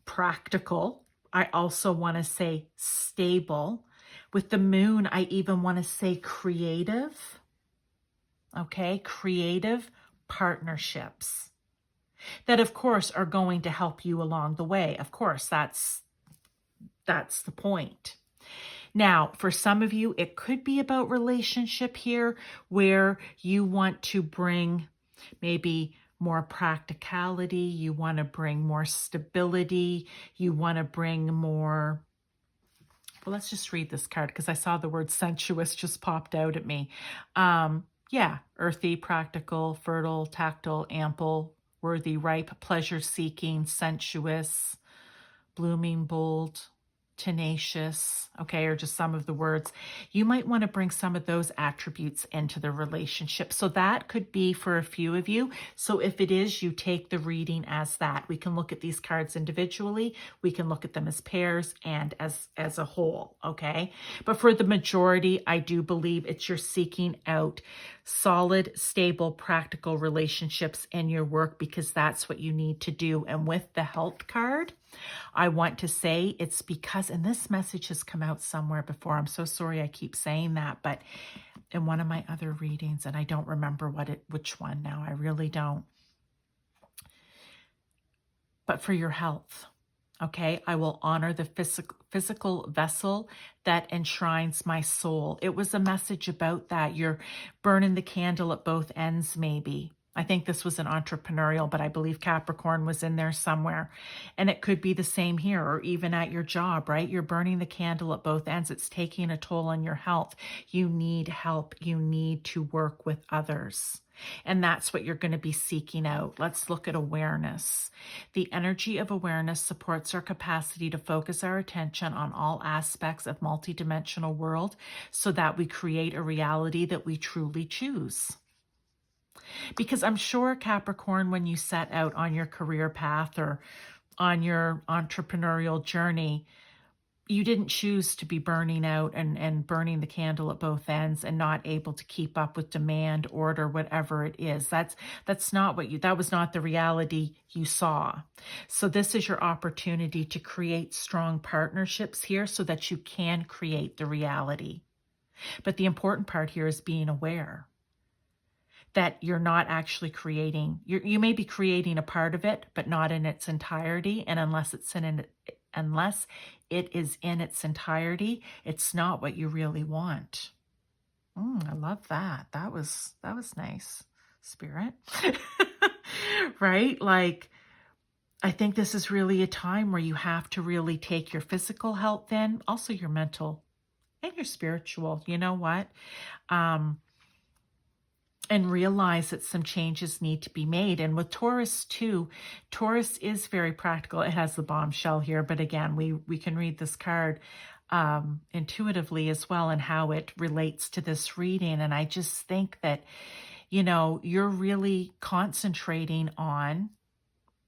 practical. I also want to say stable. With the moon, I even want to say creative. Okay, creative partnerships. that of course are going to help you along the way. Of course, that's the point. Now, for some of you, it could be about relationship here, where you want to bring maybe more practicality, you want to bring more stability, you want to bring more. Well, let's just read this card because I saw the word sensuous just popped out at me. Yeah, earthy, practical, fertile, tactile, ample, worthy, ripe, pleasure-seeking, sensuous, blooming, bold, tenacious, okay, or just some of the words. You might want to bring some of those attributes into the relationship. So that could be for a few of you. So if it is, you take the reading as that. We can look at these cards individually. We can look at them as pairs and as a whole, okay? But for the majority, I do believe it's you're seeking out solid, stable, practical relationships in your work because that's what you need to do. And with the health card, I want to say it's because, and this message has come out somewhere before. I'm so sorry I keep saying that, but in one of my other readings, and I don't remember which one now, I really don't. But for your health, okay, I will honor the physical vessel that enshrines my soul. It was a message about that. You're burning the candle at both ends, maybe. I think this was an entrepreneurial, but I believe Capricorn was in there somewhere. And it could be the same here, or even at your job, right? You're burning the candle at both ends. It's taking a toll on your health. You need help. You need to work with others. And that's what you're going to be seeking out. Let's look at awareness. The energy of awareness supports our capacity to focus our attention on all aspects of multidimensional world so that we create a reality that we truly choose. Because I'm sure, Capricorn, when you set out on your career path or on your entrepreneurial journey, you didn't choose to be burning out and burning the candle at both ends and not able to keep up with demand, order, whatever it is. That was not the reality you saw. So this is your opportunity to create strong partnerships here so that you can create the reality. But the important part here is being aware that you're not actually creating, you may be creating a part of it, but not in its entirety. And unless it is in its entirety, it's not what you really want. I love that. That was nice, Spirit. Right? Like, I think this is really a time where you have to really take your physical health in, also your mental and your spiritual. You know what? And realize that some changes need to be made. And with Taurus too, Taurus is very practical. It has the bombshell here, but again, we can read this card intuitively as well and how it relates to this reading. And I just think that, you're really concentrating on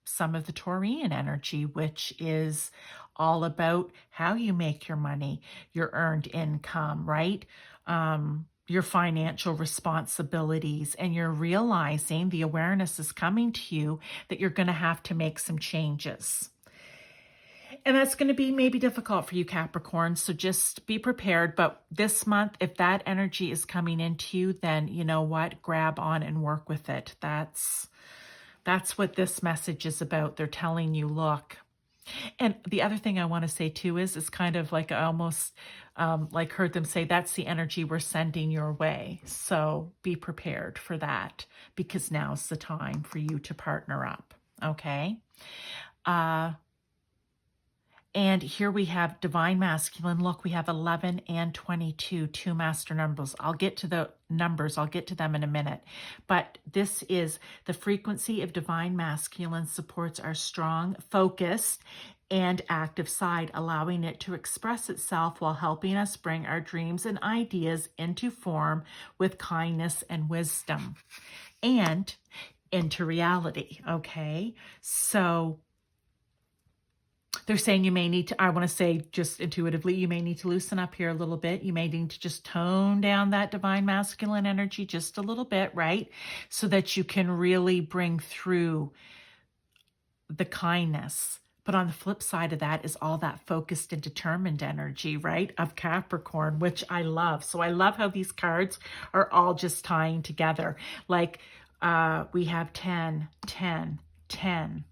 some of the Taurian energy, which is all about how you make your money, your earned income, right? Your financial responsibilities, and you're realizing the awareness is coming to you that you're going to have to make some changes. And that's going to be maybe difficult for you, Capricorn. So just be prepared. But this month, if that energy is coming into you, then you know what? Grab on and work with it. That's what this message is about. They're telling you, look. And the other thing I want to say too is it's kind of like I almost like heard them say that's the energy we're sending your way. So be prepared for that because now's the time for you to partner up. Okay. And here we have divine masculine. Look, we have 11 and 22, two master numbers. I'll get to the numbers. I'll get to them in a minute. But this is the frequency of divine masculine supports our strong, focused, and active side, allowing it to express itself while helping us bring our dreams and ideas into form with kindness and wisdom and into reality. Okay. So they're saying you may need to, I want to say just intuitively, you may need to loosen up here a little bit. You may need to just tone down that divine masculine energy just a little bit, right? So that you can really bring through the kindness. But on the flip side of that is all that focused and determined energy, right? Of Capricorn, which I love. So I love how these cards are all just tying together. Like we have 10, 10, 10.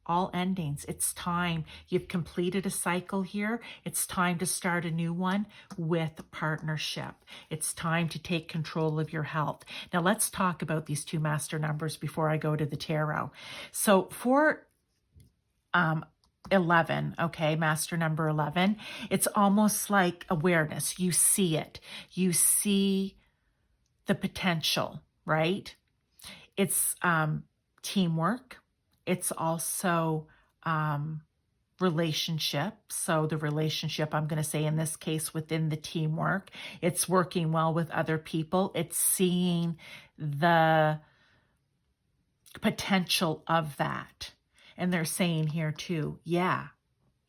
All endings. It's time. You've completed a cycle here. It's time to start a new one with partnership. It's time to take control of your health. Now let's talk about these two master numbers before I go to the tarot. So for 11, okay, master number 11, it's almost like awareness. You see it. You see the potential, right? It's teamwork. It's also relationship. So the relationship, I'm going to say in this case, within the teamwork, it's working well with other people. It's seeing the potential of that. And they're saying here too, yeah,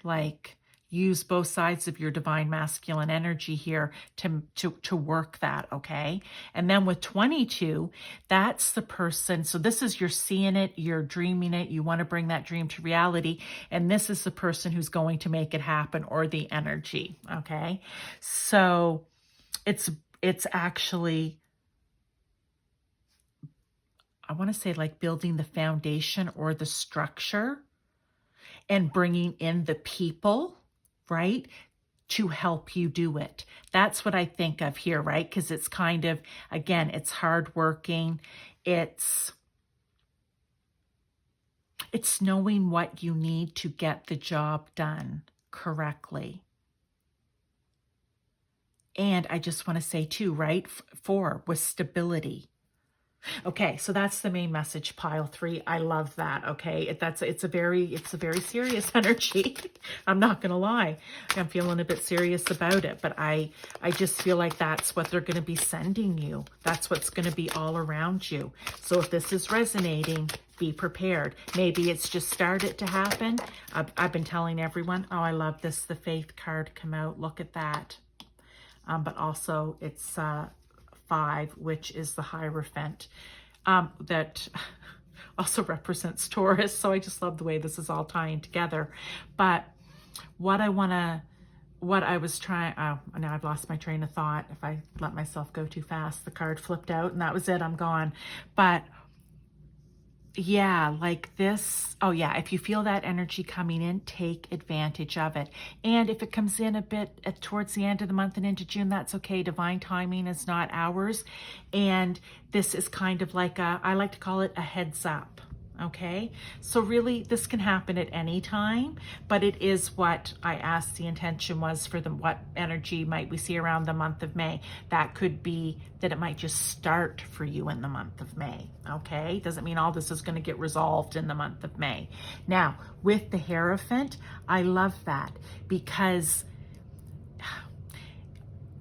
like use both sides of your divine masculine energy here to work that, okay? And then with 22, that's the person. So this is, you're seeing it, you're dreaming it, you want to bring that dream to reality. And this is the person who's going to make it happen, or the energy, okay? So it's actually, I want to say like building the foundation or the structure and bringing in the people, right, to help you do it. That's what I think of here, right? Because it's kind of, again, it's hardworking. It's knowing what you need to get the job done correctly. And I just want to say too, right, 4 was stability. Okay, so that's the main message, pile 3. I love that. Okay, it's a very serious energy. I'm not gonna lie, I'm feeling a bit serious about it, but I just feel like that's what they're gonna be sending you. That's what's gonna be all around you. So if this is resonating, be prepared. Maybe it's just started to happen. I've been telling everyone. Oh, I love this. The Faith card come out. Look at that. But also it's 5, which is the Hierophant, that also represents Taurus. So I just love the way this is all tying together. But what I was trying, oh, now I've lost my train of thought. If I let myself go too fast, the card flipped out and that was it, I'm gone. But yeah, like this, oh yeah, if you feel that energy coming in, take advantage of it. And if it comes in a bit towards the end of the month and into June, that's okay. Divine timing is not ours. And this is kind of like I like to call it a heads up. Okay, so really this can happen at any time, but it is what I asked the intention was for what energy might we see around the month of May. That could be that it might just start for you in the month of May. Okay, doesn't mean all this is going to get resolved in the month of May. Now with the Hierophant, I love that because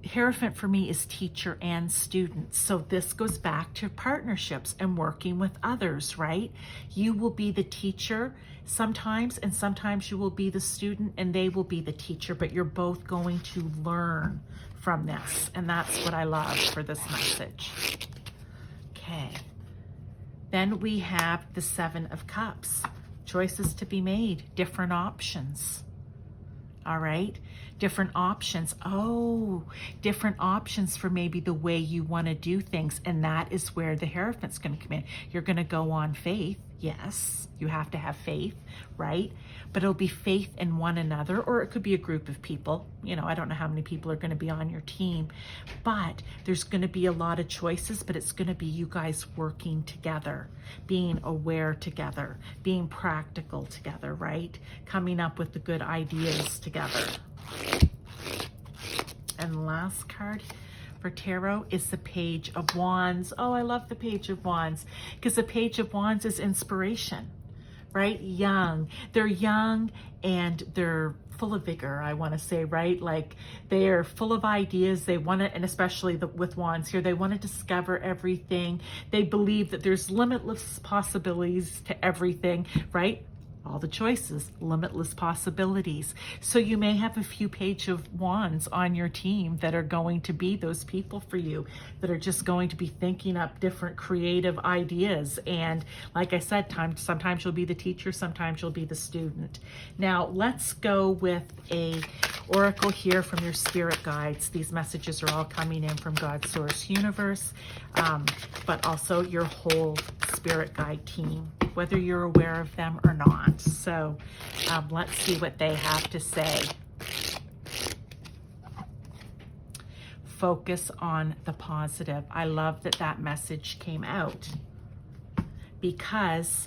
Hierophant for me is teacher and student. So this goes back to partnerships and working with others, right? You will be the teacher sometimes, and sometimes you will be the student and they will be the teacher, but you're both going to learn from this. And that's what I love for this message. Okay. Then we have the 7 of Cups. Choices to be made, different options. All right, different options. Oh, different options for maybe the way you want to do things. And that is where the Hierophant's going to come in. You're going to go on faith. Yes, you have to have faith, right? But it'll be faith in one another, or it could be a group of people. You know, I don't know how many people are going to be on your team, but there's going to be a lot of choices, but it's going to be you guys working together, being aware together, being practical together, right? Coming up with the good ideas together. And last card for tarot is the Page of Wands. Oh, I love the Page of Wands because the Page of Wands is inspiration, right? Young. They're young and they're full of vigor, I want to say, right? Like they're full of ideas. They want to, and especially with Wands here, they want to discover everything. They believe that there's limitless possibilities to everything, right? All the choices, limitless possibilities. So you may have a few Page of Wands on your team that are going to be those people for you, that are just going to be thinking up different creative ideas. And like I said, sometimes you'll be the teacher, sometimes you'll be the student. Now let's go with a oracle here from your spirit guides. These messages are all coming in from God's source universe, but also your whole spirit guide team. whether you're aware of them or not. So let's see what they have to say. Focus on the positive. I love that that message came out because,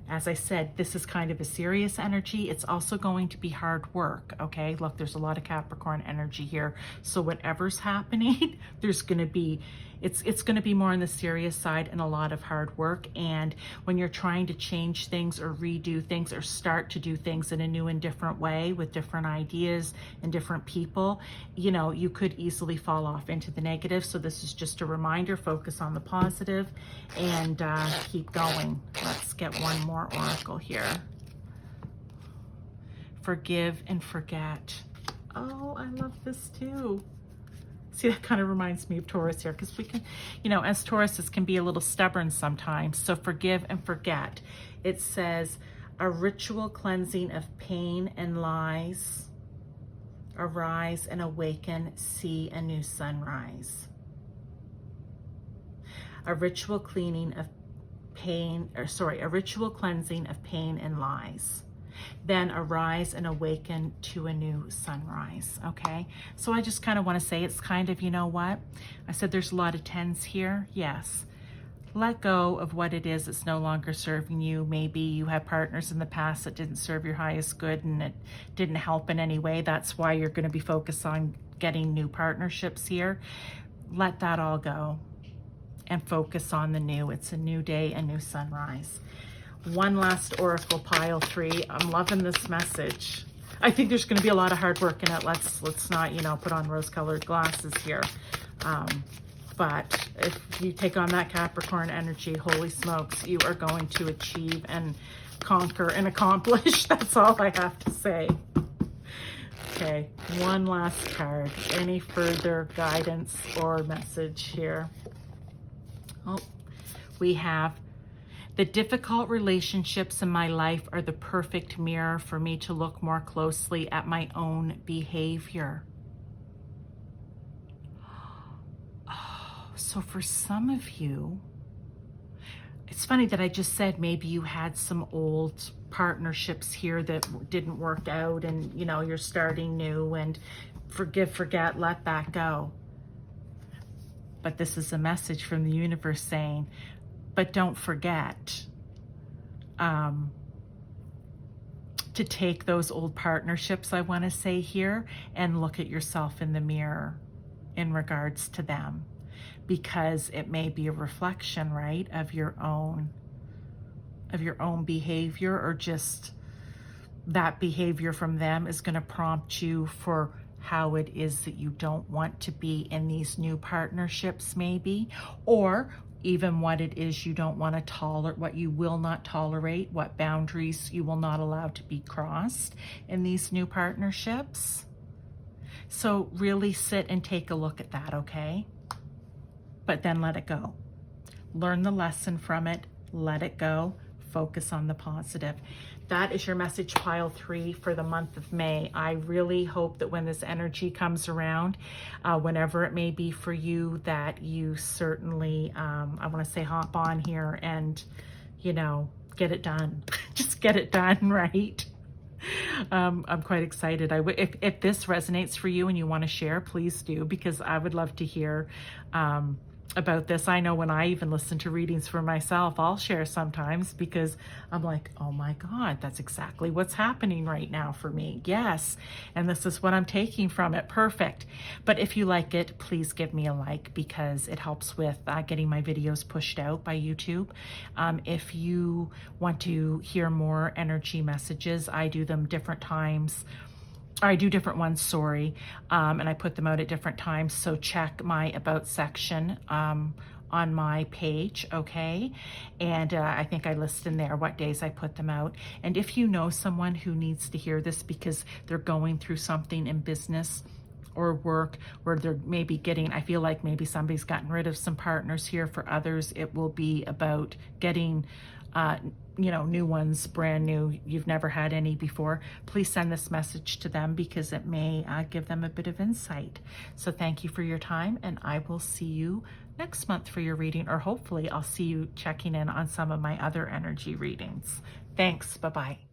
as I said, this is kind of a serious energy. It's also going to be hard work, okay? Look, there's a lot of Capricorn energy here. So whatever's happening, there's going to be, it's going to be more on the serious side and a lot of hard work. And when you're trying to change things or redo things or start to do things in a new and different way with different ideas and different people, you know, you could easily fall off into the negative. So this is just a reminder, focus on the positive and keep going. Let's get one more oracle here. Forgive and forget. Oh, I love this too. See, that kind of reminds me of Taurus here, because we can, you know, as Tauruses can be a little stubborn sometimes. So forgive and forget. It says a ritual cleansing of pain and lies. Arise and awaken, see a new sunrise. A ritual cleaning of pain, or sorry, a ritual cleansing of pain and lies. Then arise and awaken to a new sunrise, okay? So I just kind of want to say it's kind of, you know what? I said there's a lot of tens here. Yes. Let go of what it is that's no longer serving you. Maybe you had partners in the past that didn't serve your highest good and it didn't help in any way. That's why you're going to be focused on getting new partnerships here. Let that all go and focus on the new. It's a new day, a new sunrise. One last oracle, pile 3. I'm loving this message. I think there's going to be a lot of hard work in it. Let's not, you know, put on rose-colored glasses here. But if you take on that Capricorn energy, holy smokes, you are going to achieve and conquer and accomplish. That's all I have to say. Okay, one last card. Any further guidance or message here? Oh, we have: the difficult relationships in my life are the perfect mirror for me to look more closely at my own behavior. Oh, so for some of you, it's funny that I just said maybe you had some old partnerships here that didn't work out and, you know, you're starting new, and forgive, forget, let that go. But this is a message from the universe saying, but don't forget to take those old partnerships, I want to say here, and look at yourself in the mirror in regards to them, because it may be a reflection, right, of your own behavior, or just that behavior from them is going to prompt you for how it is that you don't want to be in these new partnerships, maybe, or even what it is you don't want to tolerate, what you will not tolerate, what boundaries you will not allow to be crossed in these new partnerships. So really sit and take a look at that, okay? But then let it go. Learn the lesson from it, let it go, focus on the positive. That is your message, pile 3, for the month of May. I really hope that when this energy comes around, whenever it may be for you, that you certainly, I want to say, hop on here and, you know, get it done. Just get it done, right? I'm quite excited. If this resonates for you and you want to share, please do, because I would love to hear about this. I know when I even listen to readings for myself, I'll share sometimes, because I'm like, oh my God, that's exactly what's happening right now for me. Yes. And this is what I'm taking from it. Perfect. But if you like it, please give me a like, because it helps with getting my videos pushed out by YouTube. If you want to hear more energy messages, I do them different times. I do different ones, sorry, and I put them out at different times. So check my About section on my page, okay? And I think I list in there what days I put them out. And if you know someone who needs to hear this because they're going through something in business or work where they're maybe getting, I feel like maybe somebody's gotten rid of some partners here. For others, it will be about getting new ones, brand new, you've never had any before, please send this message to them because it may give them a bit of insight. So thank you for your time, and I will see you next month for your reading, or hopefully I'll see you checking in on some of my other energy readings. Thanks. Bye-bye.